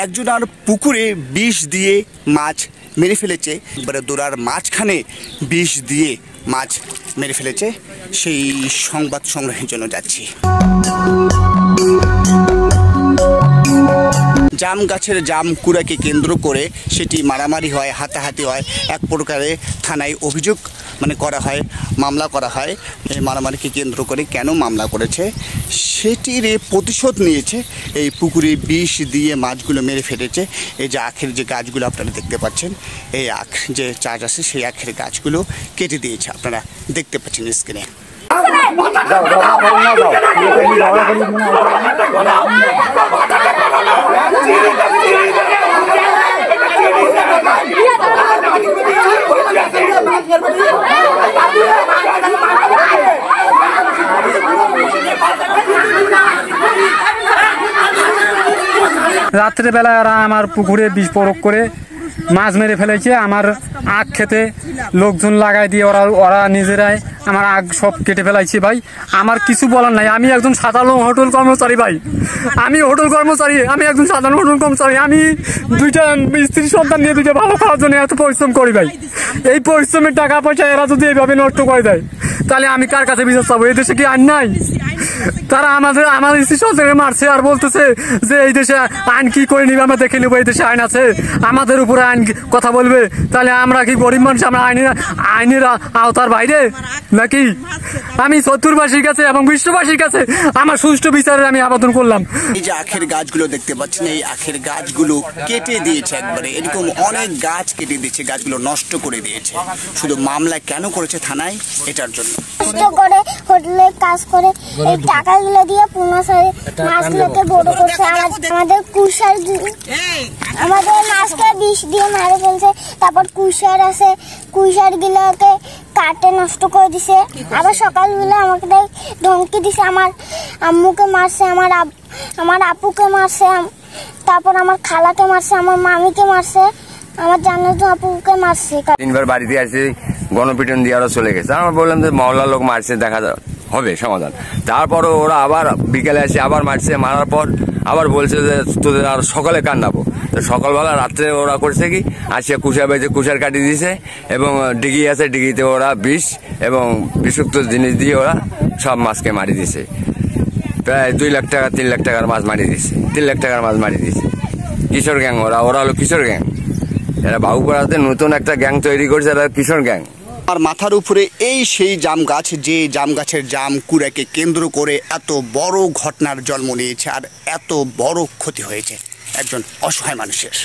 একজন আর পুকুরে বিষ দিয়ে মাছ মেরে ফেলেছে, এবারে দোরার মাঝখানে বিষ দিয়ে মাছ মেরে ফেলেছে। সেই সংবাদ সংগ্রহের জন্য যাচ্ছি। জাম গাছের জাম কুড়াকে কেন্দ্র করে সেটি মারামারি হয়, হাতাহাতি হয়, এক প্রকারে থানায় অভিযোগ করা হয়, মামলা করা হয়। এই মারামারিকে কেন্দ্র করে কেন মামলা করেছে সেটির প্রতিশোধ নিয়েছে। এই পুকুরে বিষ দিয়ে মাছগুলো মেরে ফেলেছে। এই যে আখের যে গাছগুলো আপনারা দেখতে পাচ্ছেন, এই আখ যে চাষ আছে সেই আখের গাছগুলো কেটে দিয়েছে, আপনারা দেখতে পাচ্ছেন স্ক্রিনে। রাত্রেবেলা এরা আমার পুকুরে বিষ প্রয়োগ করে মাছ মেরে ফেলেছে। আমার আখ খেতে লোকজন লাগাই দিয়ে ওরা নিজেরাই আমার আখ সব কেটে ফেলাইছে। ভাই আমার কিছু বলার নাই, আমি একজন সাধারণ হোটেল কর্মচারী। ভাই আমি হোটেল কর্মচারী, আমি একজন সাধারণ হোটেল কর্মচারী। আমি দুইটা স্ত্রী সন্তান নিয়ে দুইটা ভালো খাওয়ার জন্য এত পরিশ্রম করি। ভাই এই পরিশ্রমের টাকা পয়সা এরা যদি এইভাবে নষ্ট করে দেয় তাহলে আমি কার কাছে বিচার চাবো? এই দেশে কি আইন নাই? তারা আমার স্ত্রী সন্তানকে মারছে আর বলতেছে যে এই দেশে আইন কি করে নিবে, আমরা দেখে নেবো। এই দেশে আইন আছে, আমাদের উপরে আইন কথা বলবে। তাহলে আমরা কি গরিব মানুষ, আমরা আইনের আওতার বাইরে নাকি? আমি চতুর্বাসীর কাছে এবং বিশ্ববাসীর কাছে আমার সুষ্ঠু বিচারের আমি আবেদন করলাম। এই যে আখের গাছগুলো দেখতে পাচ্ছেন, এই আখের গাছগুলো কেটে দিয়েছে একবারে। এরকম অনেক গাছ কেটে দিয়েছে, গাছগুলো নষ্ট করে দিয়েছে। শুধু মামলা কেন করেছে থানায়? এটার জন্য কষ্ট করে হোটেলে কাজ করে এই টাকাগুলো দিয়ে মাছগুলোকে বড় করছে। আমাদের কুশার আমাদের মাছকে বিষ দিয়ে মারে ফেলছে। তারপর কুশার আছে, কুশার গুলোকে কাটে নষ্ট করে দিছে। আবার সকালবেলা আমাকে ধমকি দিছে, আমার আম্মুকে মারছে, আমার আপুকে মারছে, তারপর আমার খালাকে মারছে, আমার মামিকে মারছে, আমার জান্নাত আপুকে মারছে। তিনবার বাড়িতে আসে গণপিটন দিয়ে ওরা চলে গেছে। আমরা বললাম যে মহল্লার লোক মারছে, দেখা হবে সমাধান। তারপরও ওরা আবার বিকেলে এসে আবার মারছে। মারার পর আবার বলছে যে তোদের আর সকালে কান্নাবো। তো সকালবেলা রাত্রে ওরা করছে কি, আসিয়া কুশা বেঁচে কুশার কাটিয়ে দিয়েছে এবং ডিগি আছে, ডিগিতে ওরা বিষ এবং বিষাক্ত জিনিস দিয়ে ওরা সব মাছকে মারি দিছে। প্রায় 2 লাখ টাকা 3 লাখ টাকার মাছ মারি দিছে, 3 লাখ টাকার মাছ মারি দিছে। কিশোর গ্যাং ওরা হলো কিশোর গ্যাং। এরা বাবুপাড়াতে নতুন একটা গ্যাং তৈরি করছে, এরা কিশোর গ্যাং। আর মাথার উপরে এই সেই জাম গাছ, যে জাম গাছের জাম কুড়াকে কেন্দ্র করে এত বড় ঘটনার জন্ম নিয়েছে আর এত বড় ক্ষতি হয়েছে একজন অসহায় মানুষের।